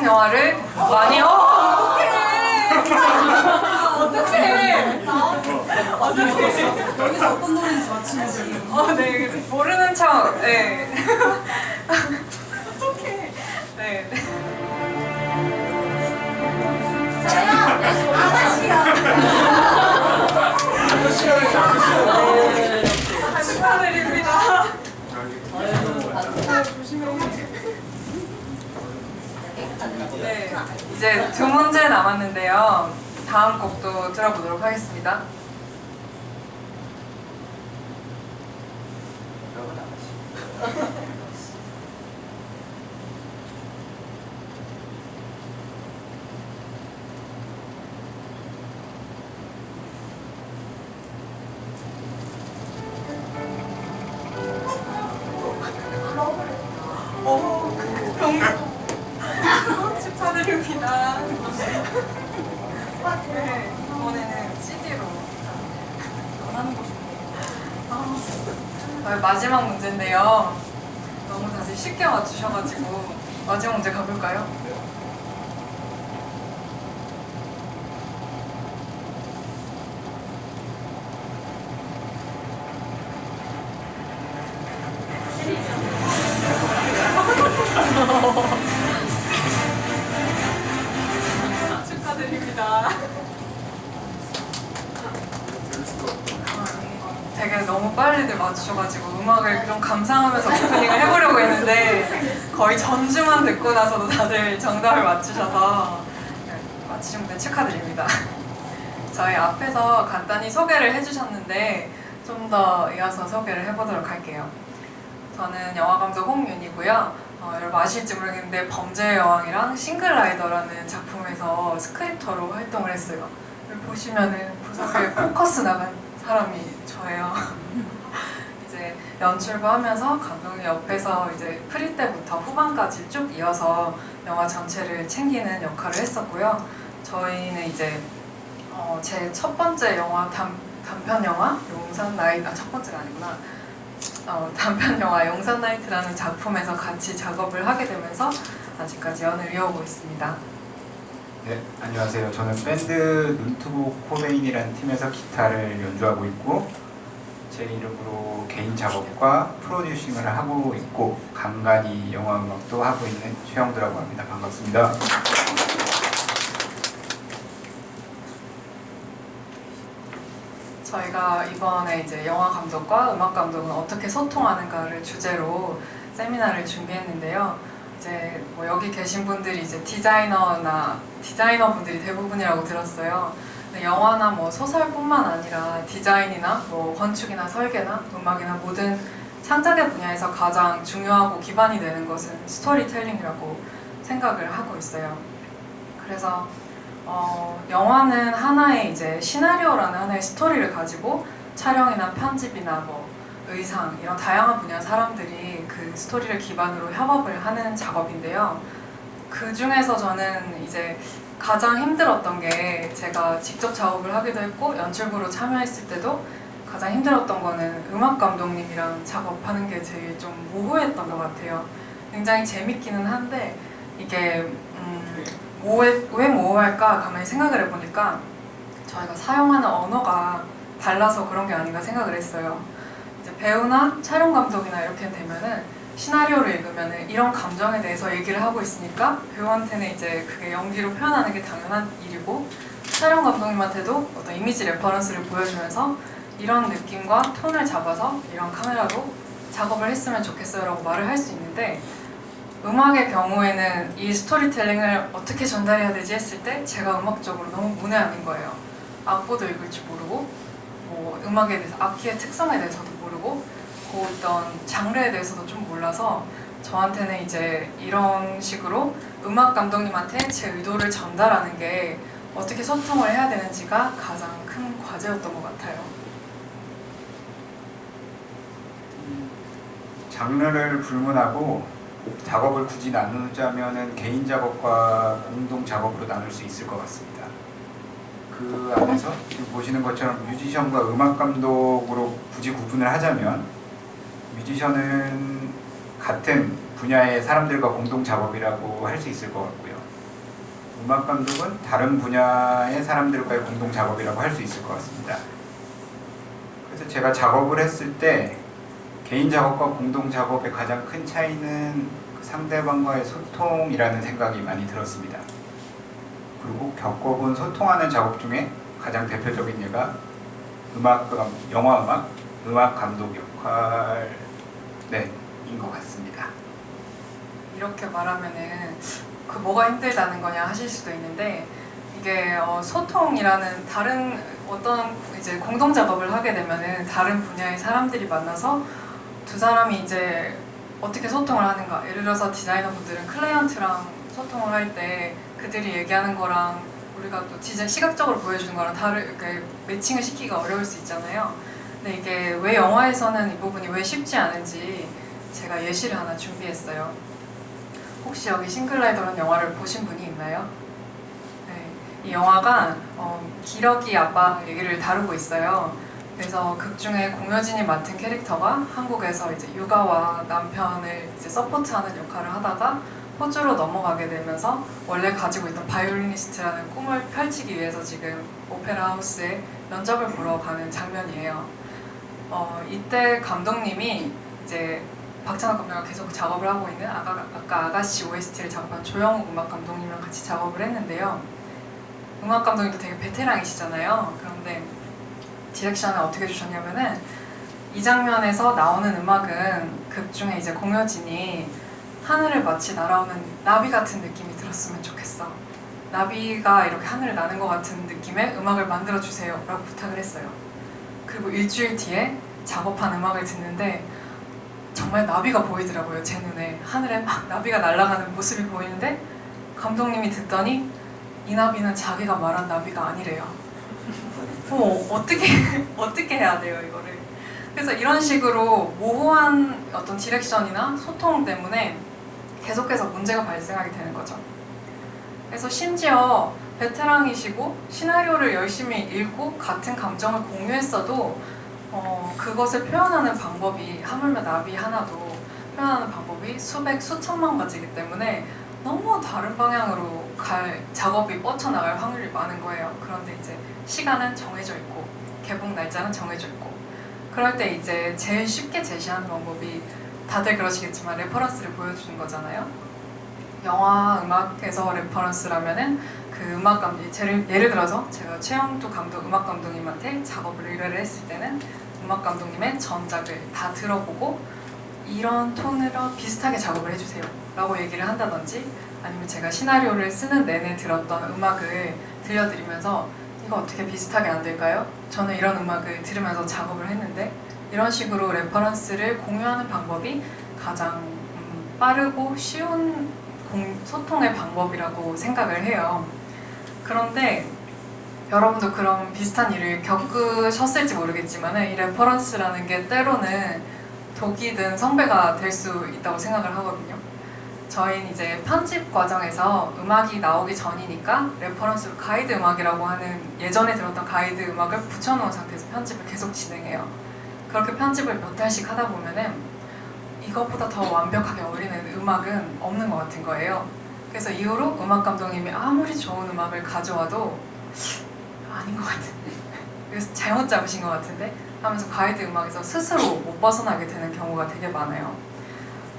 한국 영화를 많이 어떡해 여기서 어떤 노래인지 맞추면 돼요. 네, 모르는 척. 네. 어떡해. 네. 축하드립니다. 네, 이제 두 문제 남았는데요. 다음 곡도 들어보도록 하겠습니다. 축하드립니다. 네, 이번에는 CD로 원하는 곳이 마지막 문제인데요. 너무 다들 쉽게 맞추셔가지고 마지막 문제 가볼까요? 축하드립니다. 되게 너무 빨리들 맞추셔가지고 음악을 좀 감상하면서 오프닝을 해보려고 했는데 거의 전주만 듣고 나서도 다들 정답을 맞추셔서 맞추신 분들 축하드립니다. 저희 앞에서 간단히 소개를 해주셨는데 좀 더 이어서 소개를 해보도록 할게요. 저는 영화감독 홍윤이고요. 여러분 아실지 모르겠는데 범죄의 여왕이랑 싱글라이더라는 작품에서 스크립터로 활동을 했어요. 여기 보시면은 구석에 포커스 나간 사람이 저예요. 이제 연출부 하면서 감독님 옆에서 이제 프리 때부터 후반까지 쭉 이어서 영화 전체를 챙기는 역할을 했었고요. 저희는 이제 제 첫 번째 영화 단편 영화 용산 나이트, 첫 번째가 아니구나. 단편 영화 용산 나이트라는 작품에서 같이 작업을 하게 되면서 아직까지 연을 이어오고 있습니다. 네, 안녕하세요. 저는 밴드 눈트북 코베인이라는 팀에서 기타를 연주하고 있고 제 이름으로 개인 작업과 프로듀싱을 하고 있고 간간히 영화 음악도 하고 있는 최영두라고 합니다. 반갑습니다. 저희가 이번에 이제 영화 감독과 음악 감독은 어떻게 소통하는가를 주제로 세미나를 준비했는데요. 이제 뭐 여기 계신 분들이 이제 디자이너 분들이 대부분이라고 들었어요. 근데 영화나 뭐 소설뿐만 아니라 디자인이나 뭐 건축이나 설계나 음악이나 모든 창작의 분야에서 가장 중요하고 기반이 되는 것은 스토리텔링이라고 생각을 하고 있어요. 그래서 영화는 하나의 이제 시나리오라는 하나의 스토리를 가지고 촬영이나 편집이나 뭐 의상 이런 다양한 분야 사람들이 그 스토리를 기반으로 협업을 하는 작업인데요. 그 중에서 저는 이제 가장 힘들었던 게 제가 직접 작업을 하기도 했고 연출부로 참여했을 때도 가장 힘들었던 거는 음악 감독님이랑 작업하는 게 제일 좀 모호했던 것 같아요. 굉장히 재밌기는 한데 이게 왜 모호할까 가만히 생각을 해보니까 저희가 사용하는 언어가 달라서 그런 게 아닌가 생각을 했어요. 이제 배우나 촬영 감독이나 이렇게 되면은 시나리오를 읽으면은 이런 감정에 대해서 얘기를 하고 있으니까 배우한테는 이제 그게 연기로 표현하는 게 당연한 일이고 촬영 감독님한테도 어떤 이미지 레퍼런스를 보여주면서 이런 느낌과 톤을 잡아서 이런 카메라로 작업을 했으면 좋겠어요 라고 말을 할 수 있는데 음악의 경우에는 이 스토리텔링을 어떻게 전달해야 되지 했을 때 제가 음악적으로 너무 문외한인 거예요. 악보도 읽을 줄 모르고 뭐 음악에 대해서 악기의 특성에 대해서도 모르고 그 어떤 장르에 대해서도 좀 몰라서 저한테는 이제 이런 식으로 음악 감독님한테 제 의도를 전달하는 게 어떻게 소통을 해야 되는지가 가장 큰 과제였던 것 같아요. 장르를 불문하고 작업을 굳이 나누자면은 개인 작업과 공동 작업으로 나눌 수 있을 것 같습니다. 그 안에서 지금 보시는 것처럼 뮤지션과 음악 감독으로 굳이 구분을 하자면 뮤지션은 같은 분야의 사람들과 공동 작업이라고 할 수 있을 것 같고요. 음악 감독은 다른 분야의 사람들과의 공동 작업이라고 할 수 있을 것 같습니다. 그래서 제가 작업을 했을 때 개인 작업과 공동 작업의 가장 큰 차이는 그 상대방과의 소통이라는 생각이 많이 들었습니다. 그리고 겪어본 소통하는 작업 중에 가장 대표적인 예가 영화 음악 감독 역할인 것 같습니다. 이렇게 말하면은 그 뭐가 힘들다는 거냐 하실 수도 있는데 이게 소통이라는 다른 어떤 이제 공동 작업을 하게 되면은 다른 분야의 사람들이 만나서 두 사람이 이제 어떻게 소통을 하는가. 예를 들어서 디자이너 분들은 클라이언트랑 소통을 할 때 그들이 얘기하는 거랑 우리가 또 시각적으로 보여주는 거랑 다르게 매칭을 시키기가 어려울 수 있잖아요. 근데 이게 왜 영화에서는 이 부분이 왜 쉽지 않은지 제가 예시를 하나 준비했어요. 혹시 여기 싱글라이더라는 영화를 보신 분이 있나요? 네, 이 영화가 기러기 아빠 얘기를 다루고 있어요. 그래서 극 중에 공효진이 맡은 캐릭터가 한국에서 이제 육아와 남편을 이제 서포트하는 역할을 하다가 호주로 넘어가게 되면서 원래 가지고 있던 바이올리니스트라는 꿈을 펼치기 위해서 지금 오페라 하우스에 면접을 보러 가는 장면이에요. 이때 감독님이 이제 박찬욱 감독과 계속 작업을 하고 있는 아까 아가씨 OST를 작업한 조영욱 음악 감독님이랑 같이 작업을 했는데요. 음악 감독님도 되게 베테랑이시잖아요. 그런데 디렉션을 어떻게 주셨냐면은 이 장면에서 나오는 음악은 극 중에 이제 공효진이 하늘을 마치 날아오는 나비 같은 느낌이 들었으면 좋겠어. 나비가 이렇게 하늘을 나는 것 같은 느낌의 음악을 만들어 주세요 라고 부탁을 했어요. 그리고 일주일 뒤에 작업한 음악을 듣는데 정말 나비가 보이더라고요. 제 눈에 하늘에 막 나비가 날아가는 모습이 보이는데 감독님이 듣더니 이 나비는 자기가 말한 나비가 아니래요. 어떻게 해야 돼요 이거를. 그래서 이런 식으로 모호한 어떤 디렉션이나 소통 때문에 계속해서 문제가 발생하게 되는 거죠. 그래서 심지어 베테랑이시고 시나리오를 열심히 읽고 같은 감정을 공유했어도 그것을 표현하는 방법이 하물며 나비 하나도 표현하는 방법이 수천만 가지이기 때문에 너무 다른 방향으로 작업이 뻗쳐나갈 확률이 많은 거예요. 그런데 이제 시간은 정해져 있고 개봉 날짜는 정해져 있고 그럴 때 이제 제일 쉽게 제시하는 방법이 다들 그러시겠지만 레퍼런스를 보여주는 거잖아요. 영화 음악에서 레퍼런스라면은 그 음악 감독 예를 들어서 제가 최영두 감독 음악 감독님한테 작업을 의뢰를 했을 때는 음악 감독님의 전작을 다 들어보고 이런 톤으로 비슷하게 작업을 해주세요 라고 얘기를 한다든지 아니면 제가 시나리오를 쓰는 내내 들었던 음악을 들려드리면서 이거 어떻게 비슷하게 안 될까요? 저는 이런 음악을 들으면서 작업을 했는데 이런 식으로 레퍼런스를 공유하는 방법이 가장 빠르고 쉬운 소통의 방법이라고 생각을 해요. 그런데 여러분도 그런 비슷한 일을 겪으셨을지 모르겠지만 이 레퍼런스라는 게 때로는 독이든 선배가 될 수 있다고 생각을 하거든요. 저희는 이제 편집 과정에서 음악이 나오기 전이니까 레퍼런스로 가이드 음악이라고 하는 예전에 들었던 가이드 음악을 붙여놓은 상태에서 편집을 계속 진행해요. 그렇게 편집을 몇 달씩 하다 보면은 이것보다 더 완벽하게 어울리는 음악은 없는 것 같은 거예요. 그래서 이후로 음악 감독님이 아무리 좋은 음악을 가져와도 아닌 것 같은데 그래서 잘못 잡으신 것 같은데 하면서 가이드 음악에서 스스로 못 벗어나게 되는 경우가 되게 많아요.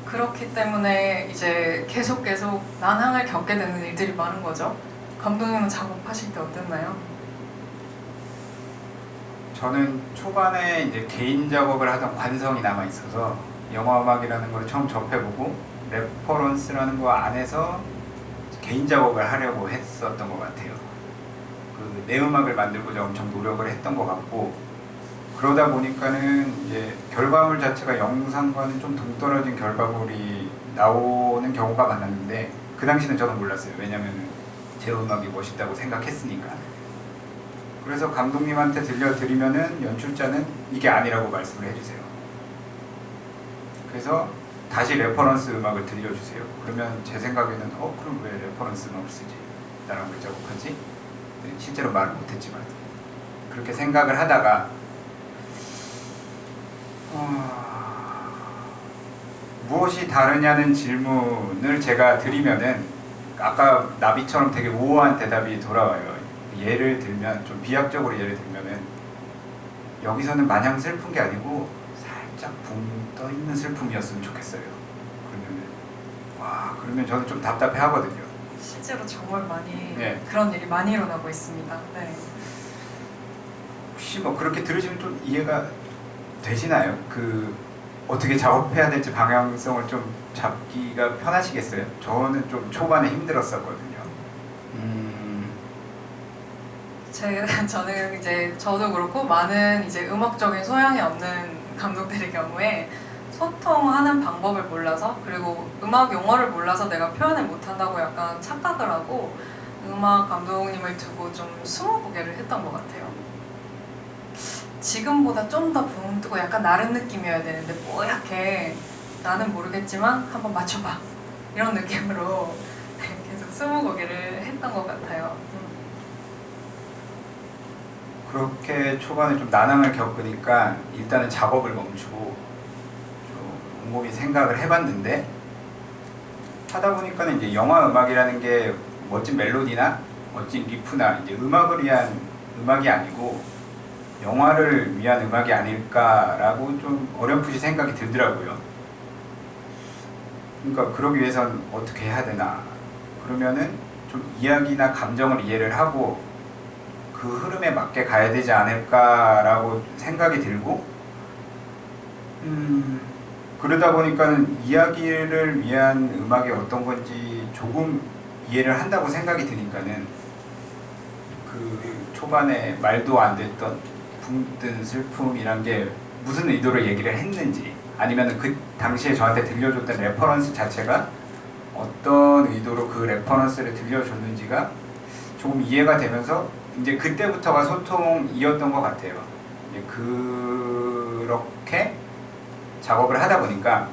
그렇기 때문에 이제 계속 난항을 겪게 되는 일들이 많은 거죠. 감독님은 작업하실 때 어땠나요? 저는 초반에 이제 개인 작업을 하던 관성이 남아 있어서 영화 음악이라는 걸 처음 접해보고 레퍼런스라는 거 안에서 개인 작업을 하려고 했었던 것 같아요. 내 음악을 만들고자 엄청 노력을 했던 것 같고 그러다 보니까는 이제 결과물 자체가 영상과는 좀 동떨어진 결과물이 나오는 경우가 많았는데 그 당시는 저는 몰랐어요. 왜냐면 제 음악이 멋있다고 생각했으니까. 그래서 감독님한테 들려드리면은 연출자는 이게 아니라고 말씀을 해주세요. 그래서 다시 레퍼런스 음악을 들려주세요. 그러면 제 생각에는 그럼 왜 레퍼런스 음악을 쓰지? 나랑 왜 작업하지? 실제로 말은 못했지만 그렇게 생각을 하다가 무엇이 다르냐는 질문을 제가 드리면은 아까 나비처럼 되게 우아한 대답이 돌아와요. 예를 들면 좀 비약적으로 예를 들면은 여기서는 마냥 슬픈 게 아니고 살짝 붕 떠 있는 슬픔이었으면 좋겠어요. 그러면 와 그러면 저는 좀 답답해 하거든요. 실제로 정말 많이 네. 그런 일이 많이 일어나고 있습니다. 네. 혹시 뭐 그렇게 들으시면 좀 이해가 되시나요? 그 어떻게 작업해야 될지 방향성을 좀 잡기가 편하시겠어요? 저는 좀 초반에 힘들었었거든요. 저는 이제 저도 그렇고 많은 이제 음악적인 소양이 없는 감독들의 경우에 소통하는 방법을 몰라서 그리고 음악 용어를 몰라서 내가 표현을 못한다고 약간 착각을 하고 음악 감독님을 두고 좀 스무고개를 했던 것 같아요. 지금보다 좀 더 붕 뜨고 약간 나른 느낌이어야 되는데 뽀얗게 나는 모르겠지만 한번 맞춰봐 이런 느낌으로 계속 스무고개를 했던 것 같아요. 그렇게 초반에 좀 난항을 겪으니까 일단은 작업을 멈추고 좀 곰곰이 생각을 해봤는데 하다 보니까는 이제 영화 음악이라는 게 멋진 멜로디나 멋진 리프나 이제 음악을 위한 음악이 아니고 영화를 위한 음악이 아닐까라고 좀 어렴풋이 생각이 들더라고요. 그러니까 그러기 위해선 어떻게 해야 되나? 그러면은 좀 이야기나 감정을 이해를 하고 그 흐름에 맞게 가야 되지 않을까라고 생각이 들고 그러다 보니까는 이야기를 위한 음악이 어떤 건지 조금 이해를 한다고 생각이 드니까는 그 초반에 말도 안 됐던 붕뜬 슬픔이란 게 무슨 의도로 얘기를 했는지 아니면 그 당시에 저한테 들려줬던 레퍼런스 자체가 어떤 의도로 그 레퍼런스를 들려줬는지가 조금 이해가 되면서 이제 그때부터가 소통이었던 것 같아요. 이제 그렇게 작업을 하다 보니까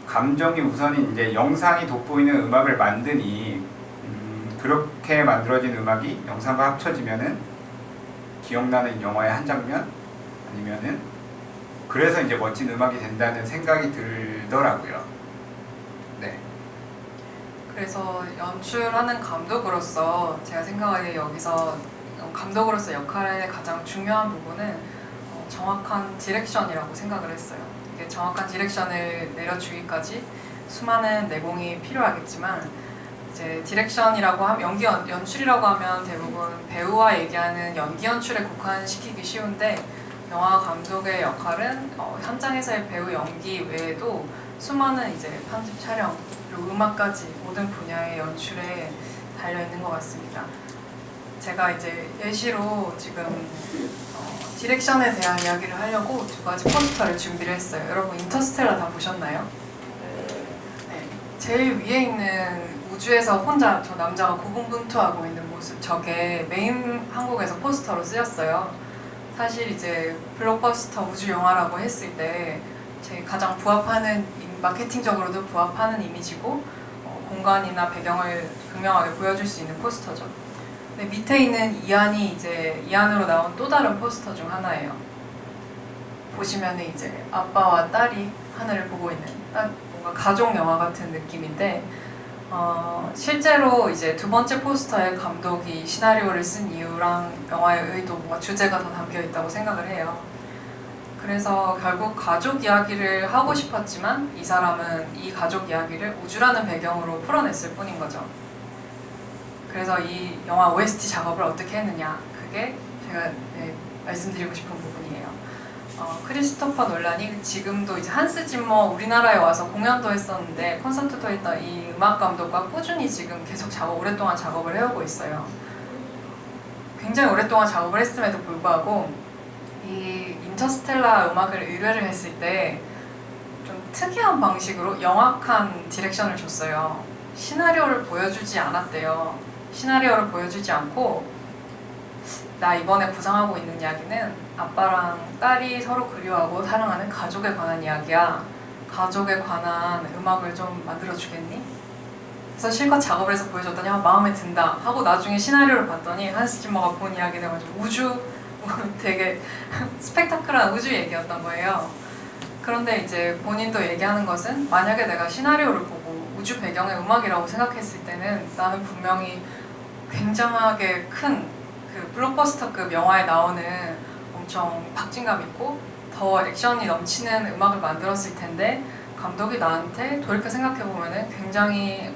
감정이 우선인 이제 영상이 돋보이는 음악을 만드니 그렇게 만들어진 음악이 영상과 합쳐지면은 기억나는 영화의 한 장면 아니면은 그래서 이제 멋진 음악이 된다는 생각이 들더라고요. 네. 그래서 연출하는 감독으로서 제가 생각하기에 여기서 감독으로서 역할의 가장 중요한 부분은 정확한 디렉션이라고 생각을 했어요. 이게 정확한 디렉션을 내려주기까지 수많은 내공이 필요하겠지만 이제 디렉션이라고 하면 연출이라고 하면 대부분 배우와 얘기하는 연기 연출에 국한시키기 쉬운데 영화 감독의 역할은 현장에서의 배우 연기 외에도 수많은 이제 편집 촬영 그리고 음악까지 모든 분야의 연출에 달려 있는 것 같습니다. 제가 이제 예시로 지금 디렉션에 대한 이야기를 하려고 두 가지 포스터를 준비를 했어요. 여러분 인터스텔라 다 보셨나요? 네. 제일 위에 있는 우주에서 혼자 저 남자가 고군분투하고 있는 모습 저게 메인 한국에서 포스터로 쓰였어요. 사실 이제 블록버스터 우주 영화라고 했을 때 제 가장 부합하는 마케팅적으로도 부합하는 이미지고 공간이나 배경을 극명하게 보여줄 수 있는 포스터죠. 근데 밑에 있는 이안이 이제 이안으로 나온 또 다른 포스터 중 하나예요. 보시면은 이제 아빠와 딸이 하늘을 보고 있는 뭔가 가족 영화 같은 느낌인데 실제로 이제 두 번째 포스터에 감독이 시나리오를 쓴 이유랑 영화의 의도, 뭔가 주제가 더 담겨 있다고 생각을 해요. 그래서 결국 가족 이야기를 하고 싶었지만 이 사람은 이 가족 이야기를 우주라는 배경으로 풀어냈을 뿐인 거죠. 그래서 이 영화 OST 작업을 어떻게 했느냐, 그게 제가 말씀드리고 싶은 부분이에요. 크리스토퍼 놀란이 지금도 이제 한스 짐머 우리나라에 와서 공연도 했었는데 콘서트도 했던 이 음악 감독과 꾸준히 지금 계속 오랫동안 작업을 해오고 있어요. 굉장히 오랫동안 작업을 했음에도 불구하고 이 인터스텔라 음악을 의뢰를 했을 때 좀 특이한 방식으로 영악한 디렉션을 줬어요. 시나리오를 보여주지 않았대요. 시나리오를 보여주지 않고 나 이번에 구상하고 있는 이야기는 아빠랑 딸이 서로 그리워하고 사랑하는 가족에 관한 이야기야. 가족에 관한 음악을 좀 만들어주겠니? 그래서 실컷 작업을 해서 보여줬더니 마음에 든다 하고 나중에 시나리오를 봤더니 한스 짐머가 본 이야기는 우주 되게 스펙타클한 우주 얘기였던 거예요. 그런데 이제 본인도 얘기하는 것은 만약에 내가 시나리오를 보고 우주 배경의 음악이라고 생각했을 때는 나는 분명히 굉장하게 큰 그 블록버스터급 영화에 나오는 엄청 박진감 있고 더 액션이 넘치는 음악을 만들었을 텐데 감독이 나한테 돌이켜 생각해보면 굉장히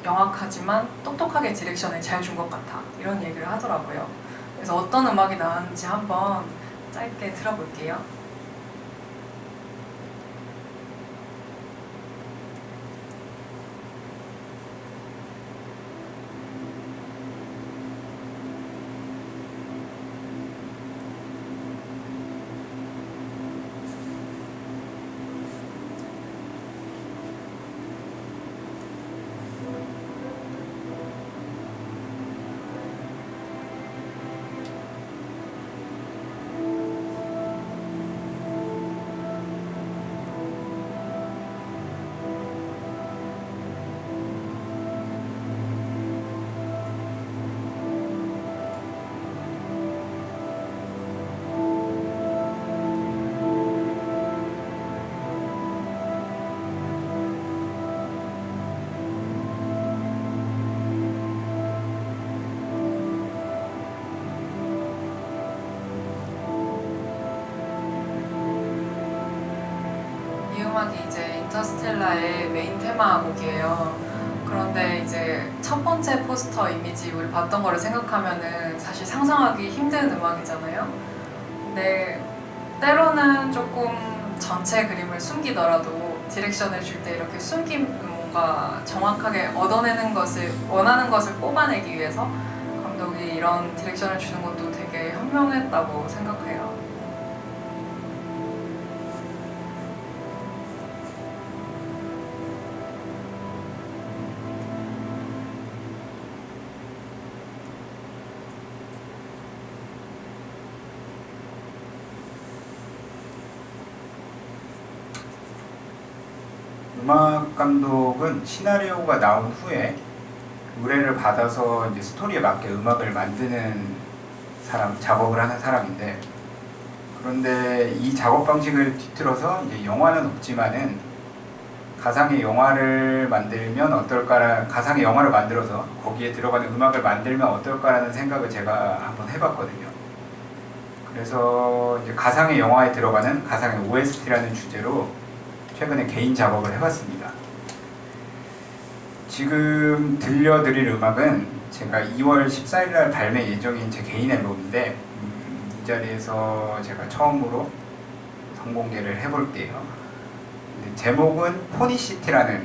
영악하지만 똑똑하게 디렉션을 잘 준 것 같아 이런 얘기를 하더라고요. 그래서 어떤 음악이 나왔는지 한번 짧게 들어볼게요. 이 음악이 이제 인터스텔라의 메인 테마 곡이에요. 그런데 이제 첫 번째 포스터 이미지 우리 봤던 거를 생각하면은 사실 상상하기 힘든 음악이잖아요. 근데 때로는 조금 전체 그림을 숨기더라도 디렉션을 줄 때 이렇게 숨긴 뭔가 정확하게 얻어내는 것을 원하는 것을 뽑아내기 위해서 감독이 이런 디렉션을 주는 것도 되게 현명했다고 생각해요. 음악 감독은 시나리오가 나온 후에 의뢰를 받아서 이제 스토리에 맞게 음악을 만드는 사람, 작업을 하는 사람인데, 그런데 이 작업 방식을 뒤틀어서 이제 영화는 없지만은 가상의 영화를 만들면 어떨까라, 가상의 영화를 만들어서 거기에 들어가는 음악을 만들면 어떨까라는 생각을 제가 한번 해봤거든요. 그래서 이제 가상의 영화에 들어가는 가상의 OST라는 주제로 최근에 개인 작업을 해봤습니다. 지금 들려드릴 음악은 제가 2월 14일 날 발매 예정인 제 개인 앨범인데 이 자리에서 제가 처음으로 선공개를 해볼게요. 제목은 포니시티라는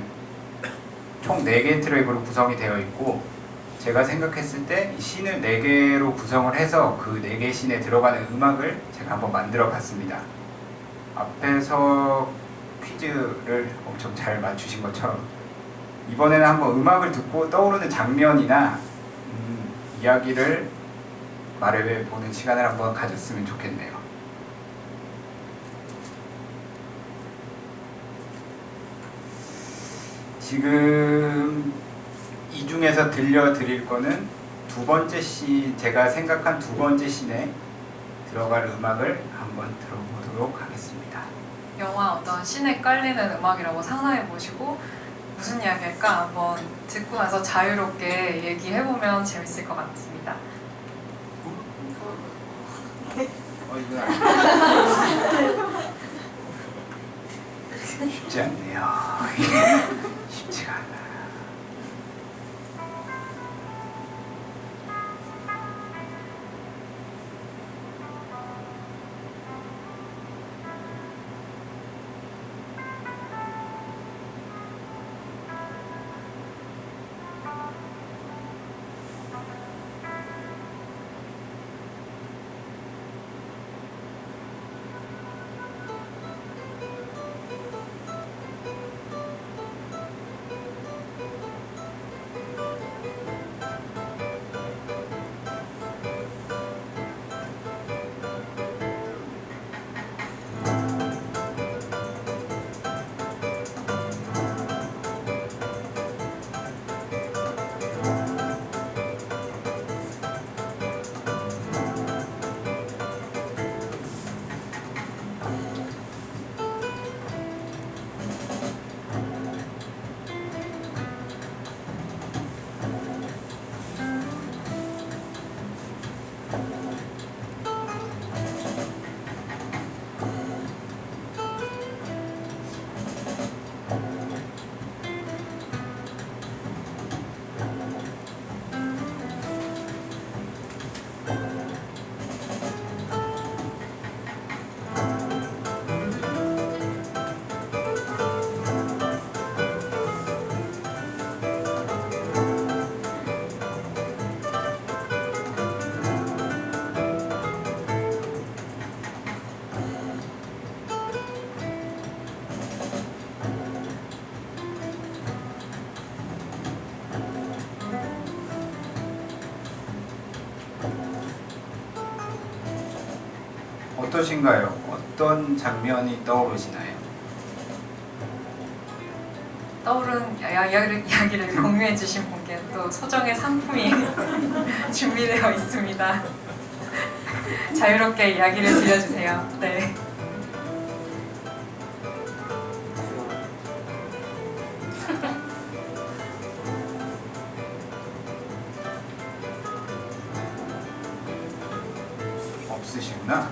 총 4개의 트랙으로 구성이 되어 있고, 제가 생각했을 때 이 씬을 4개로 구성을 해서 그 4개의 씬에 들어가는 음악을 제가 한번 만들어 봤습니다. 앞에서 퀴즈를 엄청 잘 맞추신 것처럼 이번에는 한번 음악을 듣고 떠오르는 장면이나 이야기를 말해보는 시간을 한번 가졌으면 좋겠네요. 지금 이 중에서 들려드릴 거는 두 번째 씬, 제가 생각한 두 번째 씬에 들어갈 음악을 한번 들어보도록 하겠습니다. 영화 어떤 씬에 깔리는 음악이라고 상상해 보시고 무슨 이야기일까 한번 듣고 나서 자유롭게 얘기해보면 재밌을 것 같습니다. 이거 쉽지 않네요. 쉽지가 않아. 어떠신가요? 어떤 장면이 떠오르시나요? 떠오른 이야기를 공유해주신 분께 또 소정의 상품이 준비되어 있습니다. 자유롭게 이야기를 들려주세요. 네. 없으시구나.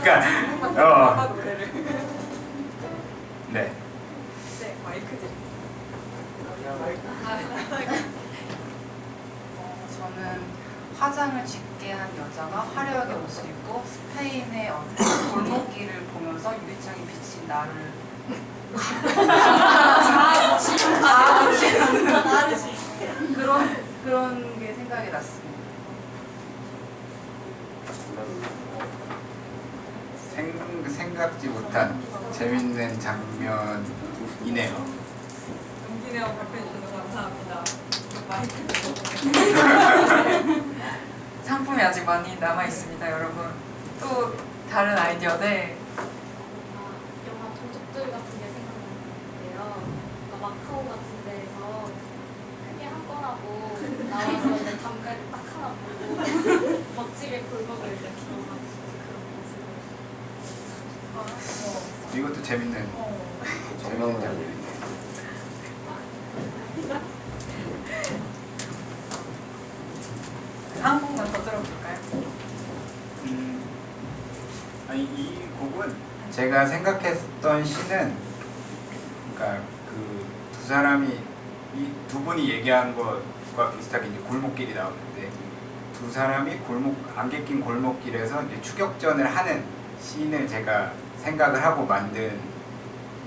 그러니까 노래를. 네. 네, 마이크 드립니다. 저는 화장을 짙게 한 여자가 화려하게 옷을 입고 스페인의 어떤 골목길을 보면서 유리창에 비친 나를 그런 게 생각이 났습니다. 생각지 못한 재밌는 장면이네요. 용기내어 발표해 주셔서 감사합니다. 마이크 상품이 아직 많이 남아 있습니다, 여러분. 또 다른 아이디어. 네. 영화 도둑들 같은 게 생각나는데요. 그러니까 마카오 같은 데에서 크게 한 거라고 나와서 이제 담배를 딱 하나 보고 멋지게 골목을 이렇게 들어가고 그런 모습을. 이것도 재밌는 장면이네요. 한 곡만 더 들어볼까요? 아니, 이 곡은 제가 생각했던 시는, 그러니까 그 두 사람이 이 두 분이 얘기한 것과 비슷하게 이제 골목길이 나오는데, 두 사람이 안개 낀 골목길에서 이제 추격전을 하는 씬을 제가 생각을 하고 만든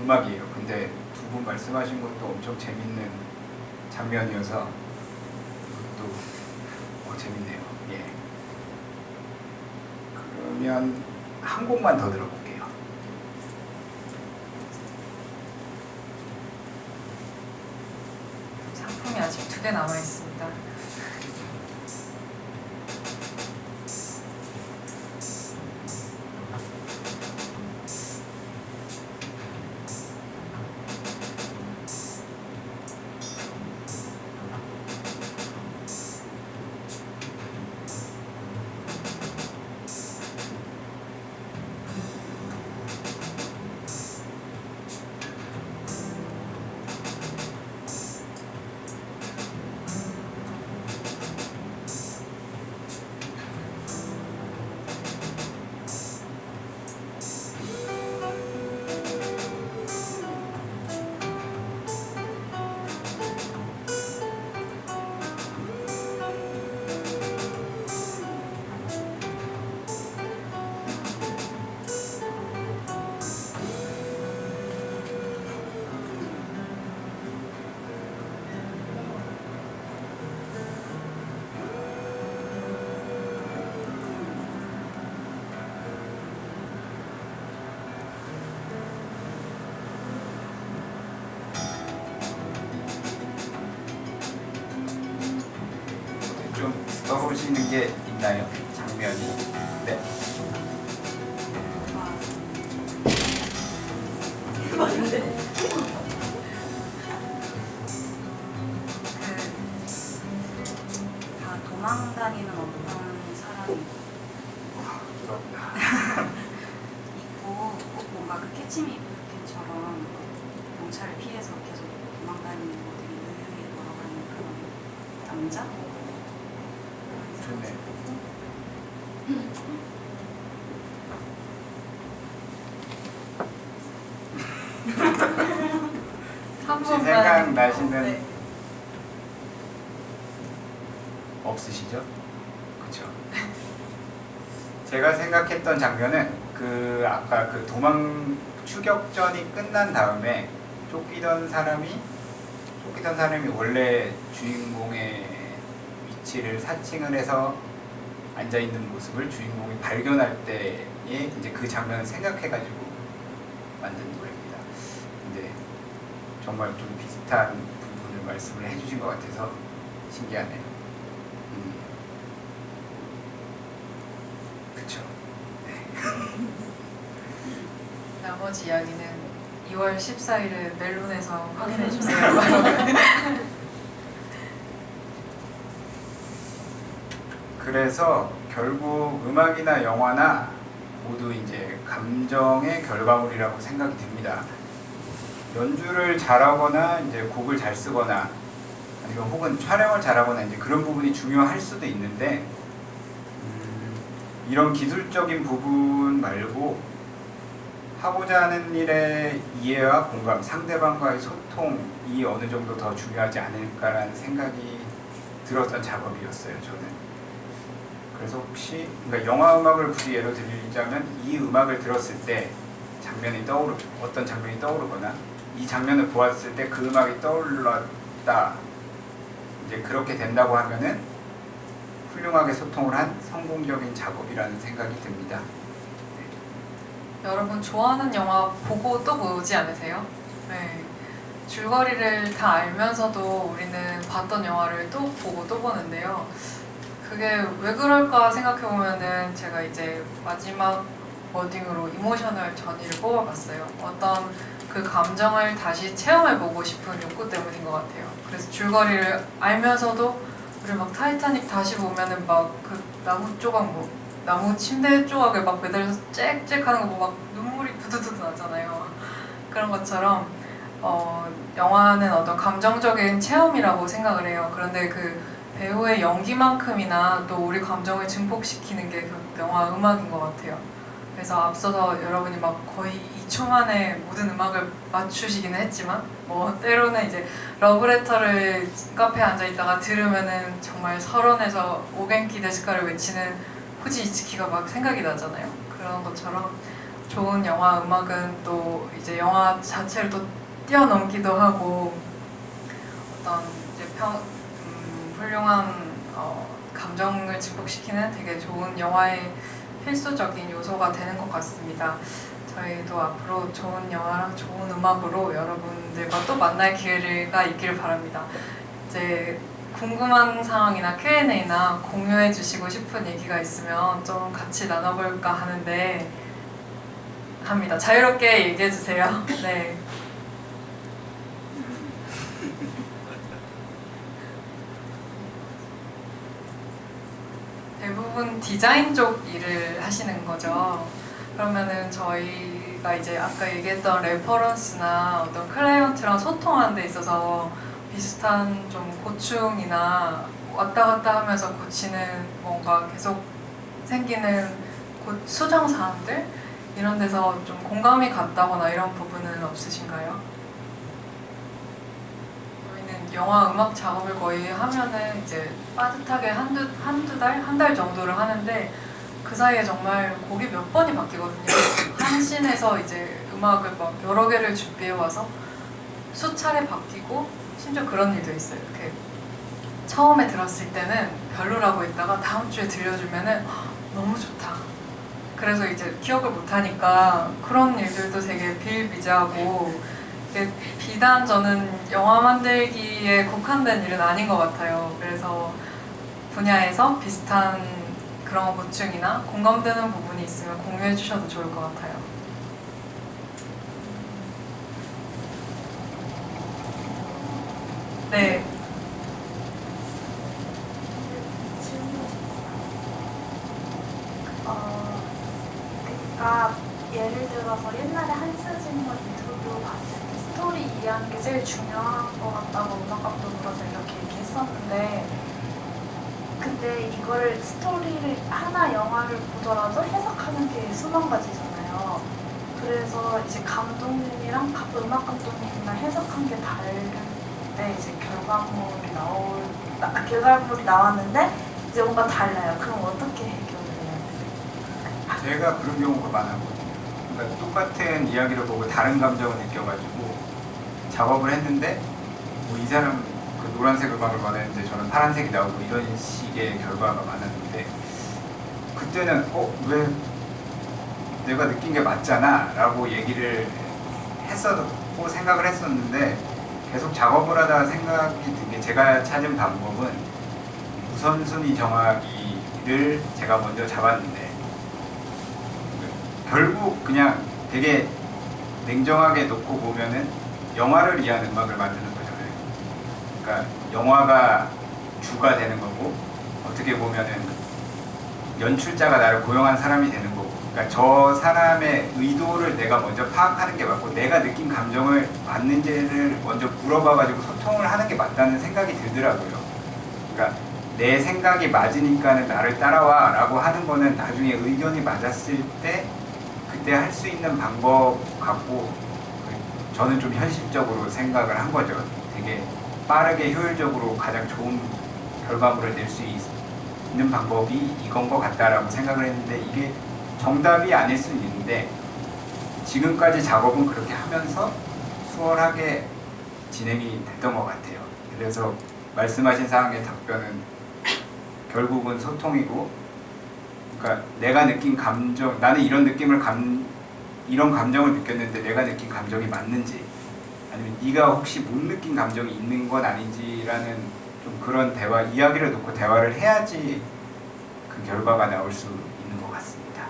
음악이에요. 근데 두 분 말씀하신 것도 엄청 재밌는 장면이어서 이것도 재밌네요. 예. 그러면 한 곡만 더 들어볼게요. 상품이 아직 2개 남아 있습니다. 좀 떠오르시는 게 있나요? 장면이. 네. 다 도망다니는 어떤 사람이 부럽다. 있고 꼭 뭔가 그 캐치미처럼 경찰을 피해서 계속 도망다니는 것들이 유유히 돌아가는 그런 남자? 좋네. 한 혹시 번만. 생각나시는 네. 없으시죠? 그쵸? 제가 생각했던 장면은 그 아까 그 추격전이 끝난 다음에 쫓기던 사람이 원래 주인공의 위치를 사칭을 해서 앉아 있는 모습을 주인공이 발견할 때에 이제 그 장면을 생각해가지고 만든 노래입니다. 근데 정말 좀 비슷한 부분을 말씀을 해주신 것 같아서 신기하네요. 그쵸. 네. 나머지 이야기는 2월 14일에 멜론에서 확인해 주세요. 그래서 결국 음악이나 영화나 모두 이제 감정의 결과물이라고 생각이 듭니다. 연주를 잘하거나 이제 곡을 잘 쓰거나 아니면 혹은 촬영을 잘하거나 이제 그런 부분이 중요할 수도 있는데 이런 기술적인 부분 말고 하고자 하는 일의 이해와 공감, 상대방과의 소통이 어느 정도 더 중요하지 않을까라는 생각이 들었던 작업이었어요, 저는. 그래서 혹시 그러니까 영화 음악을 굳이 예로 들자면 이 음악을 들었을 때 어떤 장면이 떠오르거나 이 장면을 보았을 때 그 음악이 떠올랐다. 이제 그렇게 된다고 하면은 훌륭하게 소통을 한 성공적인 작업이라는 생각이 듭니다. 여러분 좋아하는 영화 보고 또 보지 않으세요? 네. 줄거리를 다 알면서도 우리는 봤던 영화를 또 보고 또 보는데요. 그게 왜 그럴까 생각해보면은 제가 이제 마지막 워딩으로 이모셔널 전이를 뽑아봤어요. 어떤 그 감정을 다시 체험해보고 싶은 욕구 때문인 것 같아요. 그래서 줄거리를 알면서도 우리 막 타이타닉 다시 보면은 막 그 나무 침대 조각에 막 매달려서 짹짹하는 거 보고 막 눈물이 부두두두 나잖아요. 그런 것처럼 영화는 어떤 감정적인 체험이라고 생각을 해요. 그런데 그 배우의 연기만큼이나 또 우리 감정을 증폭시키는 게 그 영화 음악인 것 같아요. 그래서 앞서서 여러분이 막 거의 2초 만에 모든 음악을 맞추시기는 했지만 때로는 이제 러브레터를 카페에 앉아있다가 들으면은 정말 설원에서 오겐키 데스카를 외치는 후지 이츠키가 막 생각이 나잖아요. 그런 것처럼 좋은 영화 음악은 또 이제 영화 자체를 또 뛰어넘기도 하고 어떤 이제 훌륭한 감정을 증폭시키는 되게 좋은 영화의 필수적인 요소가 되는 것 같습니다. 저희도 앞으로 좋은 영화랑 좋은 음악으로 여러분들과 또 만날 기회가 있길 바랍니다. 이제 궁금한 상황이나 Q&A나 공유해 주시고 싶은 얘기가 있으면 좀 같이 나눠볼까 합니다. 자유롭게 얘기해 주세요. 네. 대부분 디자인 쪽 일을 하시는 거죠. 그러면은 저희가 이제 아까 얘기했던 레퍼런스나 어떤 클라이언트랑 소통하는 데 있어서 비슷한 좀 고충이나 왔다 갔다 하면서 고치는 뭔가 계속 생기는 수정 사항들 이런 데서 좀 공감이 갔다거나 이런 부분은 없으신가요? 저희는 영화 음악 작업을 거의 하면은 이제 빠듯하게 한 달 정도를 하는데 그 사이에 정말 곡이 몇 번이 바뀌거든요. 한 씬에서 이제 음악을 막 여러 개를 준비해 와서 수차례 바뀌고 심지어 그런 일도 있어요. 이렇게 처음에 들었을 때는 별로라고 했다가 다음 주에 들려주면은 너무 좋다. 그래서 이제 기억을 못하니까 그런 일들도 되게 비일비재하고 이게 비단 저는 영화 만들기에 국한된 일은 아닌 것 같아요. 그래서 분야에서 비슷한 그런 고충이나 공감되는 부분이 있으면 공유해 주셔도 좋을 것 같아요. 네. 그러니까 예를 들어서 옛날에 한스지머 인터뷰 봤을 때 스토리 이해하는 게 제일 중요한 것 같다고 음악 감독으로서 이렇게 얘기했었는데 근데 이거를 스토리를 하나 영화를 보더라도 해석하는 게 수만 가지잖아요. 그래서 이제 감독님이랑 음악 감독님이랑 해석한 게 다를 때 이제 결과물이 나왔는데 이제 뭔가 달라요. 그럼 어떻게 해결해야 돼요? 제가 그런 경우가 많았거든요. 그러니까 똑같은 이야기를 보고 다른 감정을 느껴가지고 작업을 했는데 뭐 이 사람 그 노란색 음악을 원했는데 저는 파란색이 나오고 이런 식의 결과가 많았는데 그때는 왜 내가 느낀 게 맞잖아 라고 얘기를 했었고 생각을 했었는데 계속 작업을 하다가 생각이 든 게 제가 찾은 방법은 우선순위 정하기를 제가 먼저 잡았는데 결국 그냥 되게 냉정하게 놓고 보면은 영화를 위한 음악을 만드는 거잖아요. 그러니까 영화가 주가 되는 거고 어떻게 보면은 연출자가 나를 고용한 사람이 되는 거고, 그러니까 저 사람의 의도를 내가 먼저 파악하는 게 맞고 내가 느낀 감정을 맞는지를 먼저 물어봐가지고 소통을 하는 게 맞다는 생각이 들더라고요. 그러니까 내 생각이 맞으니까는 나를 따라와 라고 하는 거는 나중에 의견이 맞았을 때 그때 할 수 있는 방법 같고, 저는 좀 현실적으로 생각을 한 거죠. 되게 빠르게 효율적으로 가장 좋은 결과물을 낼 수 있는 방법이 이건 것 같다라고 생각을 했는데, 이게 정답이 아닐 수는 있는데 지금까지 작업은 그렇게 하면서 수월하게 진행이 됐던 것 같아요. 그래서 말씀하신 사항의 답변은 결국은 소통이고, 그러니까 내가 느낀 감정, 나는 이런 느낌을 이런 감정을 느꼈는데 내가 느낀 감정이 맞는지, 아니면 네가 혹시 못 느낀 감정이 있는 건 아닌지라는 좀 그런 대화, 이야기를 놓고 대화를 해야지 그 결과가 나올 수 있는 것 같습니다.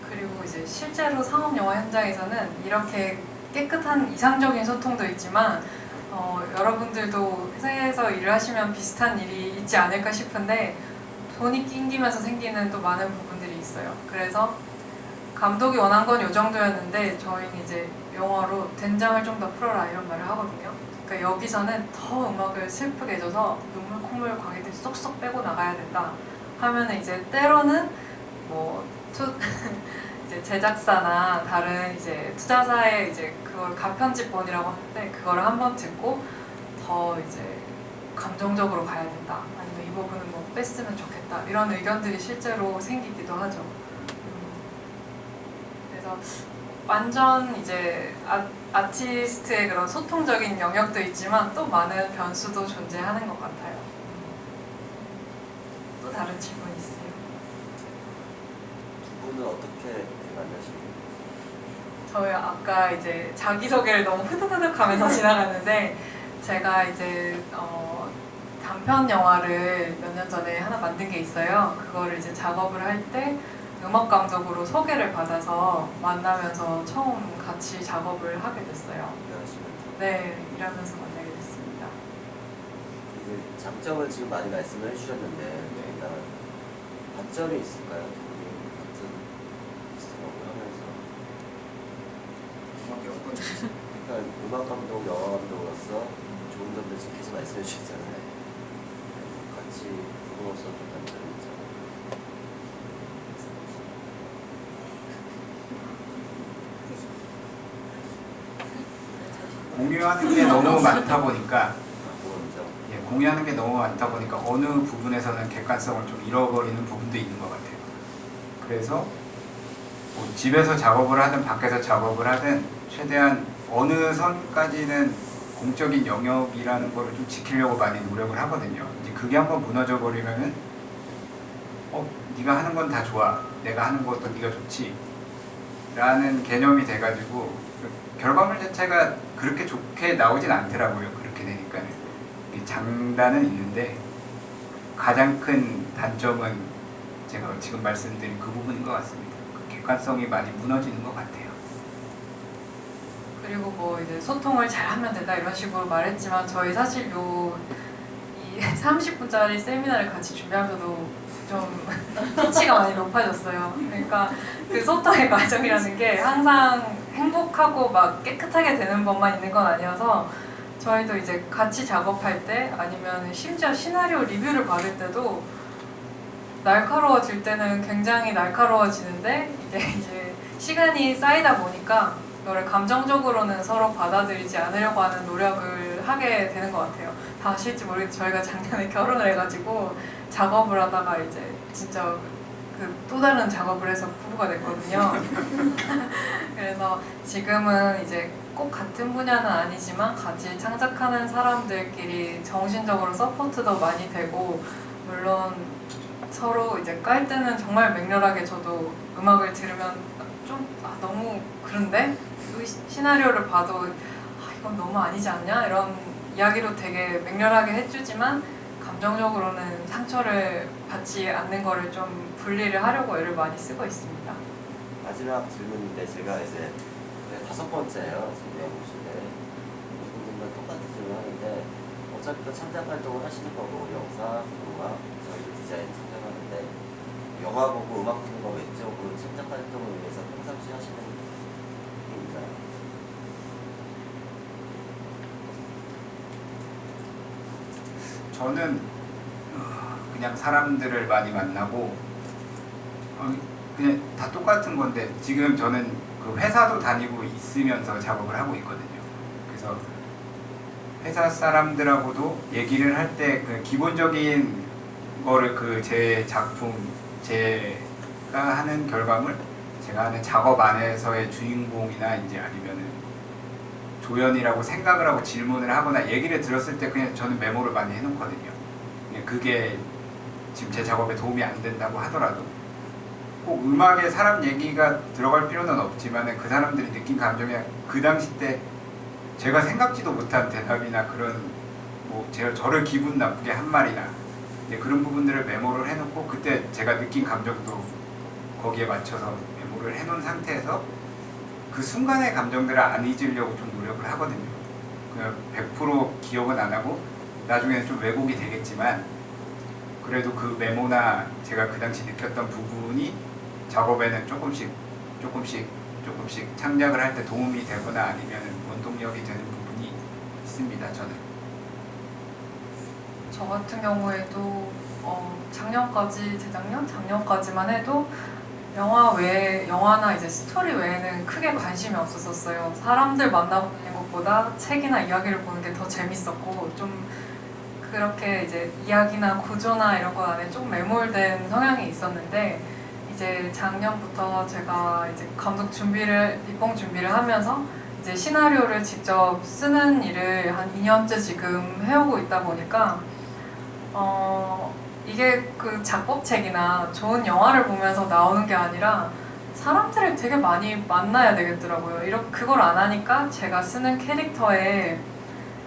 그리고 이제 실제로 상업 영화 현장에서는 이렇게 깨끗한 이상적인 소통도 있지만 여러분들도 회사에서 일을 하시면 비슷한 일이 있지 않을까 싶은데 돈이 낑기면서 생기는 또 많은 부분들이 있어요. 그래서 감독이 원한 건 이 정도였는데 저희는 이제 영화로 된장을 좀 더 풀어라 이런 말을 하거든요. 그러니까 여기서는 더 음악을 슬프게 해줘서 눈물 콧물 광해들 쏙쏙 빼고 나가야 된다 하면은 이제 때로는 뭐 이제 제작사나 다른 이제 투자사의 이제 그걸 가편집본이라고 하는데 그거를 한번 듣고 더 이제 감정적으로 가야 된다, 아니면 이 부분은 뭐 뺐으면 좋겠다 이런 의견들이 실제로 생기기도 하죠. 그래서 완전 이제 아티스트의 그런 소통적인 영역도 있지만 또 많은 변수도 존재하는 것 같아요. 또 다른 질문 있어요? 두 분은 어떻게 만나시나요? 저희 아까 이제 자기소개를 너무 흐드드득 하면서 지나갔는데 제가 이제 단편 영화를 몇 년 전에 하나 만든 게 있어요. 그거를 이제 작업을 할 때 음악 감독으로 소개를 받아서 만나면서 처음 같이 작업을 하게 됐어요. 일하시면서. 네, 일하면서 만나게 됐습니다. 이제 장점을 지금 많이 말씀을 해주셨는데 일단 단점이 있을까요? 두 분이 같은 작업을 하면서. 그러니까 음악 감독, 영화 감독으로서 좋은 점들 지금 계속 말씀해 주셨잖아요. 같이 부부로서 좀 단점이 있잖아요. 공유하는 게 너무 많다 보니까 그건 좀 공유하는 게 너무 많다 보니까 어느 부분에서는 객관성을 좀 잃어버리는 부분도 있는 것 같아요. 그래서 뭐 집에서 작업을 하든 밖에서 작업을 하든 최대한 어느 선까지는 공적인 영역이라는 거를 좀 지키려고 많이 노력을 하거든요. 이제 그게 한번 무너져 버리면은 네가 하는 건 다 좋아, 내가 하는 것도 네가 좋지 라는 개념이 돼가지고 결과물 자체가 그렇게 좋게 나오진 않더라고요. 그렇게 되니까는 장단은 있는데 가장 큰 단점은 제가 지금 말씀드린 그 부분인 것 같습니다. 그 객관성이 많이 무너지는 것 같아요. 그리고 뭐 이제 소통을 잘하면 된다 이런 식으로 말했지만 저희 사실 이 30분짜리 세미나를 같이 준비하면서도 좀 피치가 많이 높아졌어요. 그러니까 그 소통의 과정이라는 게 항상 행복하고 막 깨끗하게 되는 법만 있는 건 아니어서 저희도 이제 같이 작업할 때 아니면 심지어 시나리오 리뷰를 받을 때도 날카로워질 때는 굉장히 날카로워지는데 이제 시간이 쌓이다 보니까 이거를 감정적으로는 서로 받아들이지 않으려고 하는 노력을 하게 되는 것 같아요. 다 아실지 모르겠는데 저희가 작년에 결혼을 해가지고 작업을 하다가 이제 진짜 그 또 다른 작업을 해서 부부가 됐거든요. 그래서 지금은 이제 꼭 같은 분야는 아니지만 같이 창작하는 사람들끼리 정신적으로 서포트도 많이 되고, 물론 서로 이제 깔 때는 정말 맹렬하게 저도 음악을 들으면 좀 너무 그런데? 시나리오를 봐도 이건 너무 아니지 않냐? 이런 이야기로 되게 맹렬하게 해주지만 감정적으로는 상처를 받지 않는 거를 좀 분리를 하려고 애를 많이 쓰고 있습니다. 마지막 질문인데 제가 이제 5번째예요. 지금 보시는데 분들만 똑같은 질문 하는데 어차피 또 창작 활동을 하시는 거고 영상, 음악, 저희도 디자인 창작하는데 영화 보고 음악 듣는 거 외적으로 창작 활동을 위해서 평상시 하시는 게 있나요? 저는 그냥 사람들을 많이 만나고 그냥 다 똑같은 건데 지금 저는 그 회사도 다니고 있으면서 작업을 하고 있거든요. 그래서 회사 사람들하고도 얘기를 할 때 그 기본적인 거를 그 제 작품 제가 하는 결과물 제가 하는 작업 안에서의 주인공이나 이제 아니면은 조연이라고 생각을 하고 질문을 하거나 얘기를 들었을 때 그냥 저는 메모를 많이 해놓거든요. 그냥 그게 지금 제 작업에 도움이 안 된다고 하더라도 꼭 음악에 사람 얘기가 들어갈 필요는 없지만 그 사람들이 느낀 감정에 그 당시 때 제가 생각지도 못한 대답이나 그런 뭐 저를 기분 나쁘게 한 말이나 그런 부분들을 메모를 해놓고 그때 제가 느낀 감정도 거기에 맞춰서 메모를 해놓은 상태에서 그 순간의 감정들을 안 잊으려고 좀 노력을 하거든요. 그냥 100% 기억은 안 하고 나중에는 좀 왜곡이 되겠지만 그래도 그 메모나 제가 그 당시 느꼈던 부분이 작업에는 조금씩 창작을 할 때 도움이 되거나 아니면 원동력이 되는 부분이 있습니다. 저는. 저 같은 경우에도 작년까지만 해도 영화나 이제 스토리 외에는 크게 관심이 없었어요. 사람들 만나보는 것보다 책이나 이야기를 보는 게 더 재밌었고 좀 그렇게 이제 이야기나 구조나 이런 것 안에 좀 매몰된 성향이 있었는데 이제 작년부터 제가 이제 입봉 준비를 하면서 이제 시나리오를 직접 쓰는 일을 한 2년째 지금 해오고 있다 보니까 이게 그 작법책이나 좋은 영화를 보면서 나오는 게 아니라 사람들을 되게 많이 만나야 되겠더라고요. 그걸 안 하니까 제가 쓰는 캐릭터에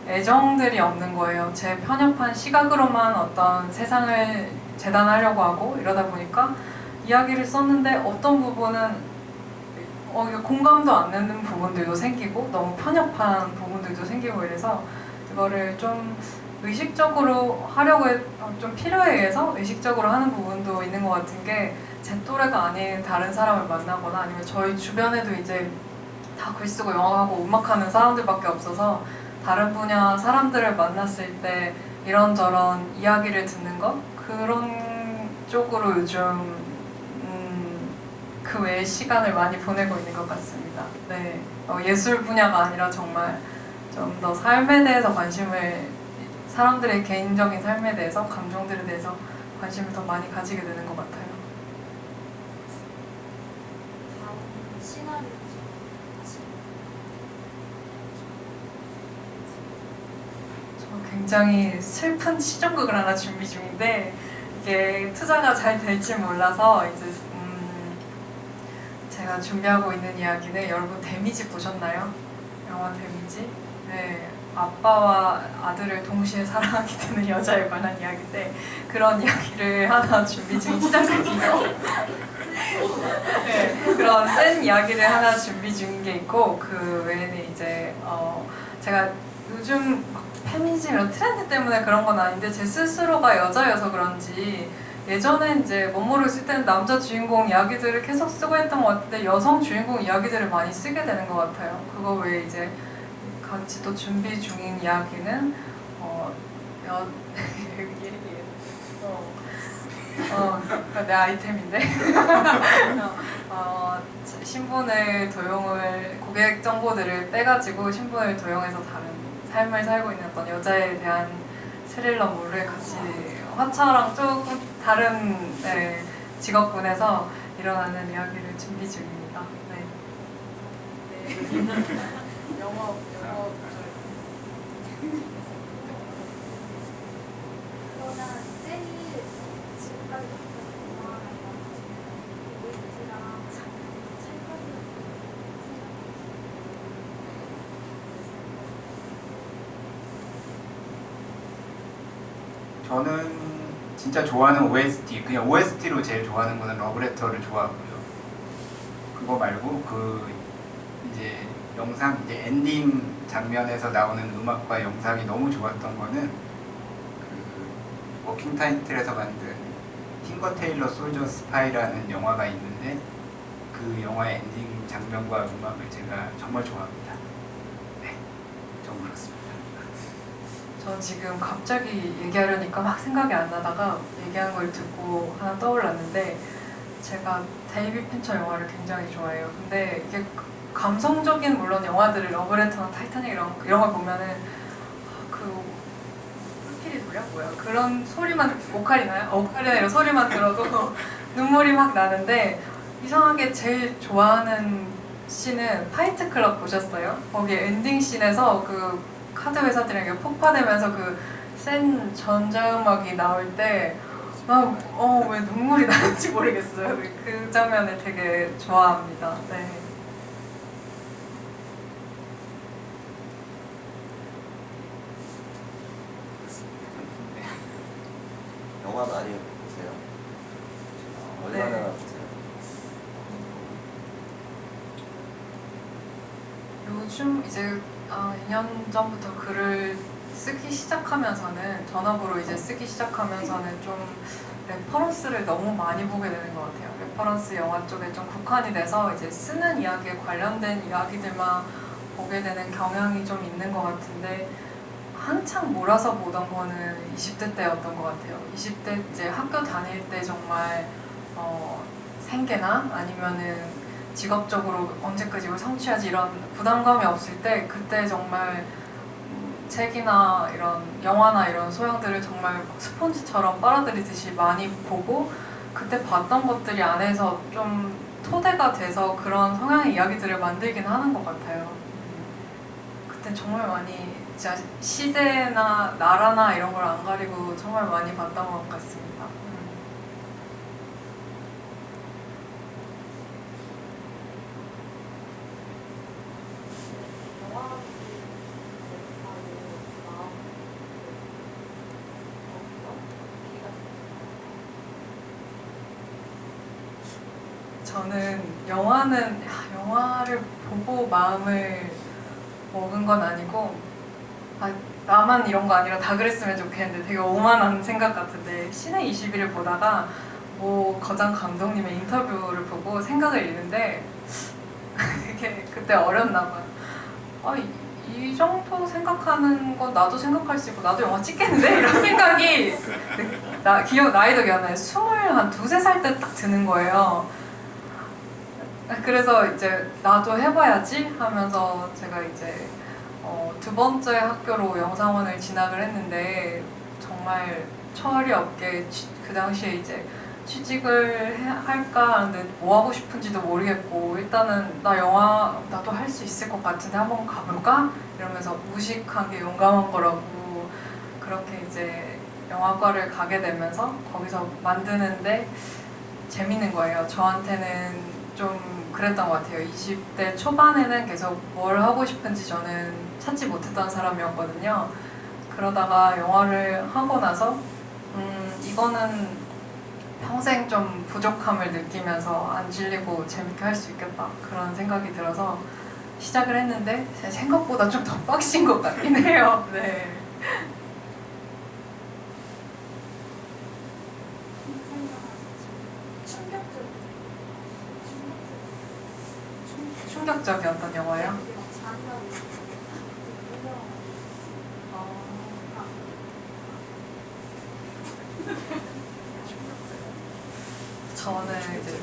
애정들이 없는 거예요. 제 편협한 시각으로만 어떤 세상을 재단하려고 하고 이러다 보니까 이야기를 썼는데 어떤 부분은 공감도 안 되는 부분들도 생기고 너무 편협한 부분들도 생기고 이래서 그거를 좀 의식적으로 하려고 좀 필요에 의해서 의식적으로 하는 부분도 있는 것 같은 게 제 또래가 아닌 다른 사람을 만나거나 아니면 저희 주변에도 이제 다 글 쓰고 영화하고 음악하는 사람들밖에 없어서 다른 분야 사람들을 만났을 때 이런저런 이야기를 듣는 것 그런 쪽으로 요즘 그 외의 시간을 많이 보내고 있는 것 같습니다. 네, 예술 분야가 아니라 정말 좀 더 삶에 대해서 사람들의 개인적인 삶에 대해서 감정들에 대해서 관심을 더 많이 가지게 되는 것 같아요. 다음 시나리오 저 굉장히 슬픈 시정극을 하나 준비 중인데 이게 투자가 잘 될지 몰라서 이제 제가 준비하고 있는 이야기는 여러분 데미지 보셨나요? 영화 데미지? 네, 아빠와 아들을 동시에 사랑하게 되는 여자에 관한 이야기인데 그런 이야기를 하나 준비 중인 시작극이에요. 네, 그런 센 이야기를 하나 준비 중인 게 있고 그 외에는 이제 제가 요즘 페미니즘 이런 트렌드 때문에 그런 건 아닌데 제 스스로가 여자여서 그런지 예전에 이제 멋모르고 쓸 때는 남자 주인공 이야기들을 계속 쓰고 했던 것 같은데 여성 주인공 이야기들을 많이 쓰게 되는 것 같아요. 그거 외에 이제 같이 또 준비 중인 이야기는 내 아이템인데 신분을 도용을 고객 정보들을 빼가지고 신분을 도용해서 다른 삶을 살고 있는 어떤 여자에 대한 스릴러물을 같이 화차랑 조금 다른 직업군에서 일어나는 이야기를 준비 중입니다. 네. 영어 그러면 제일 지금까지 봤던 영화랑 OST랑 저는 진짜 좋아하는 OST, 그냥 OST로 제일 좋아하는 거는 러브레터를 좋아하고요. 그거 말고 그 이제 영상 이제 엔딩 장면에서 나오는 음악과 영상이 너무 좋았던 거는 그 워킹 타이틀에서 만든 팅거 테일러 솔저 스파이라는 영화가 있는데 그 영화의 엔딩 장면과 음악을 제가 정말 좋아합니다. 네, 좀 그렇습니다. 저 지금 갑자기 얘기하려니까 막 생각이 안 나다가 얘기한 걸 듣고 하나 떠올랐는데 제가 데이빗 핀처 영화를 굉장히 좋아해요. 근데 이게 감성적인 물론 영화들을 러브레터나 타이타닉 이런 걸 보면은 그 불길이 돌려 뭐야 그런 소리만 오카리나 이런 소리만 들어도 눈물이 막 나는데 이상하게 제일 좋아하는 씬은 파이트 클럽 보셨어요? 거기 엔딩 씬에서 그 카드 회사들에게 폭파되면서 그 센 전자음악이 나올 때 왜 눈물이 나는지 모르겠어요. 그 장면을 되게 좋아합니다. 네. 영화 많이 보세요? 얼마나 네. 보세요? 요즘 이제 2년 전부터 글을 쓰기 시작하면서는 전업으로 이제 쓰기 시작하면서는 좀 레퍼런스를 너무 많이 보게 되는 것 같아요. 레퍼런스 영화 쪽에 좀 국한이 돼서 이제 쓰는 이야기에 관련된 이야기들만 보게 되는 경향이 좀 있는 것 같은데 한창 몰아서 보던 거는 20대 때였던 것 같아요. 20대 이제 학교 다닐 때 정말 생계나 아니면은 직업적으로 언제까지 이걸 성취하지 이런 부담감이 없을 때 그때 정말 책이나 이런 영화나 이런 소양들을 정말 스폰지처럼 빨아들이듯이 많이 보고 그때 봤던 것들이 안에서 좀 토대가 돼서 그런 성향의 이야기들을 만들긴 하는 것 같아요. 그때 정말 많이 진짜 시대나 나라나 이런 걸 안 가리고 정말 많이 봤던 것 같습니다. 저는 영화를 보고 마음을 먹은 건 아니고 나만 이런 거 아니라 다 그랬으면 좋겠는데 되게 오만한 생각 같은데 신의 21을 보다가 거장 감독님의 인터뷰를 보고 생각을 읽는데 이게 그때 어렸나 봐요. 이 정도 생각하는 건 나도 생각할 수 있고 나도 영화 찍겠는데? 이런 생각이 나이도 기억나요. 23살 때 딱 드는 거예요. 그래서 이제 나도 해봐야지 하면서 제가 이제 두 번째 학교로 영상원을 진학을 했는데 정말 철이 없게 그 당시에 이제 취직을 할까 하는데 뭐 하고 싶은지도 모르겠고 일단은 나도 할 수 있을 것 같은데 한번 가볼까? 이러면서 무식한 게 용감한 거라고 그렇게 이제 영화과를 가게 되면서 거기서 만드는데 재밌는 거예요. 저한테는 좀 그랬던 것 같아요. 20대 초반에는 계속 뭘 하고 싶은지 저는 찾지 못했던 사람이었거든요. 그러다가 영화를 하고 나서 이거는 평생 좀 부족함을 느끼면서 안 질리고 재밌게 할 수 있겠다 그런 생각이 들어서 시작을 했는데 제 생각보다 좀 더 빡신 것 같긴 해요. 네. 충격적이었던 영화예요? 저는 이제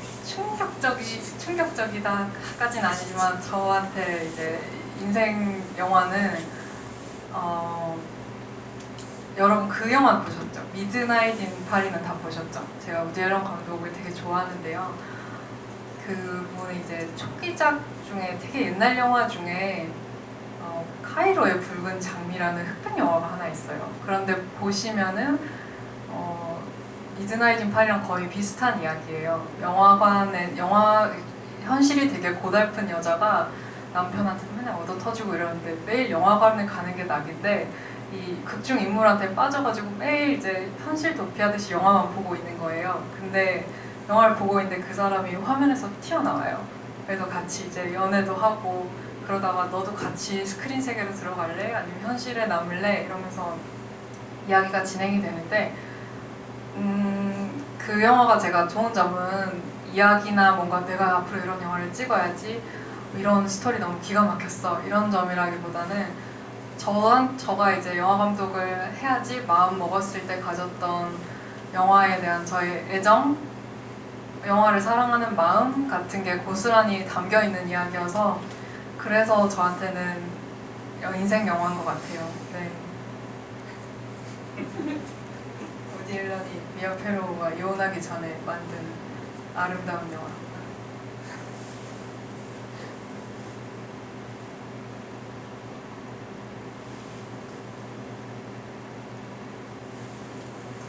충격적이다까지는 아니지만 저한테 이제 인생 영화는 여러분 그 영화 보셨죠? 미드나잇 인 파리는 다 보셨죠? 제가 우디 앨런 감독을 되게 좋아하는데요. 그분이 이제 초기작 중에 되게 옛날 영화 중에 카이로의 붉은 장미라는 흑백 영화가 하나 있어요. 그런데 보시면은 미드나잇 인 파리랑 거의 비슷한 이야기예요. 현실이 되게 고달픈 여자가 남편한테 맨날 얻어 터지고 이러는데 매일 영화관을 가는 게 낙인데 이 극중 인물한테 빠져가지고 매일 이제 현실 도피하듯이 영화만 보고 있는 거예요. 근데 영화를 보고 있는데 그 사람이 화면에서 튀어나와요. 그래서 같이 이제 연애도 하고 그러다가 너도 같이 스크린 세계로 들어갈래? 아니면 현실에 남을래? 이러면서 이야기가 진행이 되는데 그 영화가 제가 좋은 점은 이야기나 뭔가 내가 앞으로 이런 영화를 찍어야지 이런 스토리 너무 기가 막혔어 이런 점이라기보다는 저가 이제 영화 감독을 해야지 마음 먹었을 때 가졌던 영화에 대한 저의 애정, 영화를 사랑하는 마음 같은 게 고스란히 담겨 있는 이야기여서 그래서 저한테는 인생 영화인 것 같아요. 네. 우디 앨런이 미아 페로우가 이혼하기 전에 만든 아름다운 영화.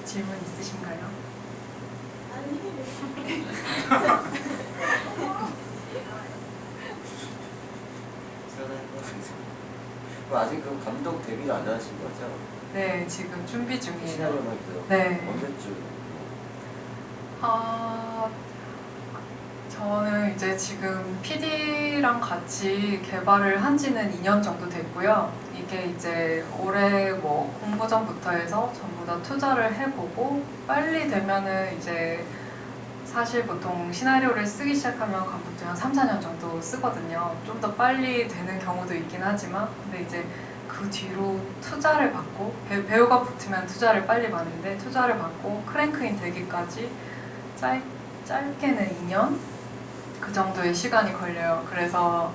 질문 있으신가요? 그럼 아직 그 감독 데뷔를 안 하신 거죠? 네, 지금 준비 중이에요. 시나리오만 있어요. 네. 언제쯤? 저는 이제 지금 PD랑 같이 개발을 한 지는 2년 정도 됐고요. 이게 이제 올해 뭐 공부 전부터 해서 전부 다 투자를 해보고 빨리 되면은 이제 사실 보통 시나리오를 쓰기 시작하면 감독들이 한 3, 4년 정도 쓰거든요. 좀 더 빨리 되는 경우도 있긴 하지만 근데 이제 그 뒤로 투자를 받고 배우가 붙으면 투자를 빨리 받는데 투자를 받고 크랭크인 되기까지 짧게는 2년? 그 정도의 시간이 걸려요. 그래서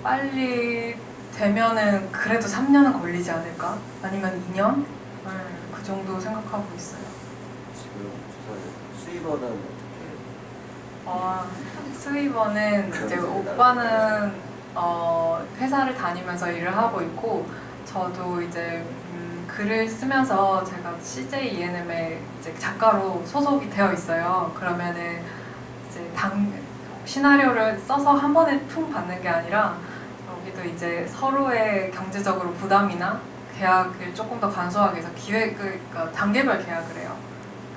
빨리 되면은 그래도 3년은 걸리지 않을까? 아니면 2년? 그 정도 생각하고 있어요. 지금 수입원은 어떻게? 스위버는 이제 오빠는 회사를 다니면서 일을 하고 있고 저도 이제 글을 쓰면서 제가 CJ ENM에 이제 작가로 소속이 되어 있어요. 그러면은 이제 시나리오를 써서 한 번에 풍 받는 게 아니라 여기도 이제 서로의 경제적으로 부담이나 계약을 조금 더 간소하게 해서 그러니까 단계별 계약을 해요.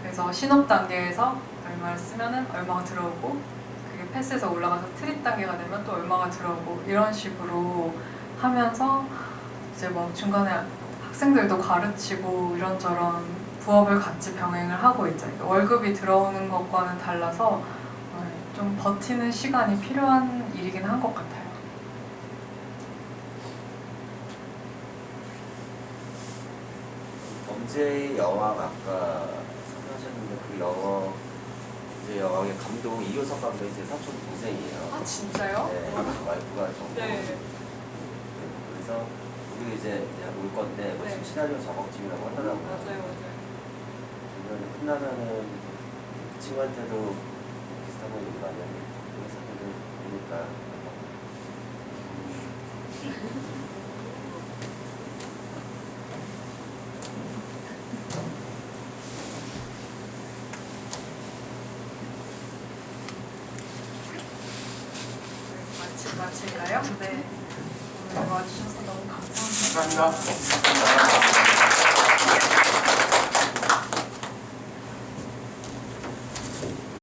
그래서 신업 단계에서 얼마를 쓰면은 얼마가 들어오고 그게 패스에서 올라가서 트릿 단계가 되면 또 얼마가 들어오고 이런 식으로 하면서 이제 뭐 중간에 학생들도 가르치고 이런저런 부업을 같이 병행을 하고 있죠. 그러니까 월급이 들어오는 것과는 달라서 좀 버티는 시간이 필요한 일이긴 한 것 같아요. 범죄의 여왕 아까 소개하셨는데 그 범죄의 여왕의 감독 이효석 감독이 제 사촌 동생이에요. 아 진짜요? 네, 와이프가 정말. 네. 그래서 우리 이제 올 건데 뭐 지금 네. 시나리오 작업중이라고 하더라고요. 맞아요. 그러면 끝나면은 그 친구한테도 비슷한 거 얘기 많이 하고 회사들도 보니까 마칠까요? 네. 오늘 와주셔서 너무 감사합니다. 감사합니다.